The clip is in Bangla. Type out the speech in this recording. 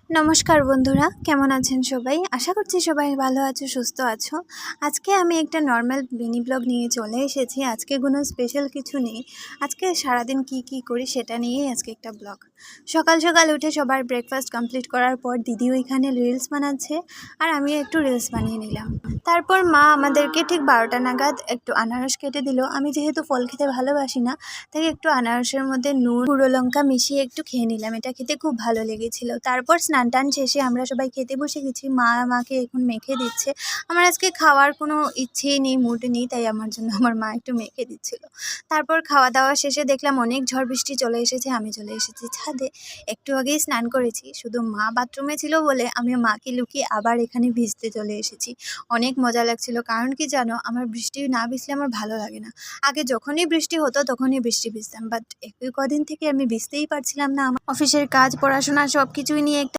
নমস্কার বন্ধুরা, কেমন আছেন সবাই? আশা করছি সবাই ভালো আছো, সুস্থ আছো। আজকে আমি একটা নর্মাল মিনি ব্লগ নিয়ে চলে এসেছি। আজকে কোনো স্পেশাল কিছু নেই। আজকে সারাদিন কি করি সেটা নিয়েই আজকে একটা ব্লগ। সকাল সকাল উঠে সবার ব্রেকফাস্ট কমপ্লিট করার পর দিদি ওইখানে রিলস বানাচ্ছে আর আমিও একটু রিলস বানিয়ে নিলাম। তারপর মা আমাদেরকে ঠিক 12টা নাগাদ একটু আনারস কেটে দিল। আমি যেহেতু ফল খেতে ভালোবাসি না, তাই একটু আনারসের মধ্যে নুন গুঁড়ো লঙ্কা মিশিয়ে একটু খেয়ে নিলাম। এটা খেতে খুব ভালো লেগেছিল। তারপর স্নান টান শেষে আমরা সবাই খেতে বসে গেছি। মা আমাকে এখন মেখে দিচ্ছে। আমার আজকে খাওয়ার কোনো ইচ্ছেই নেই, মুড নেই, তাই আমার জন্য আমার মা একটু মেখে দিচ্ছিল। তারপর খাওয়া দাওয়া শেষে দেখলাম অনেক ঝড় বৃষ্টি চলে এসেছে। আমি চলে এসেছি ছাদে। একটু আগেই স্নান করেছি, শুধু মা বাথরুমে ছিল বলে আমি মাকে লুকিয়ে আবার এখানে ভিজতে চলে এসেছি। অনেক মজা লাগছিল, কারণ কি জানো, আমার বৃষ্টি না ভিজলে আমার ভালো লাগে না। আগে যখনই বৃষ্টি হতো তখনই বৃষ্টি ভিজতাম, বাট এই কদিন থেকে আমি ভিজতেই পারছিলাম না। আমার অফিসের কাজ, পড়াশোনা সব কিছুই নিয়ে একটা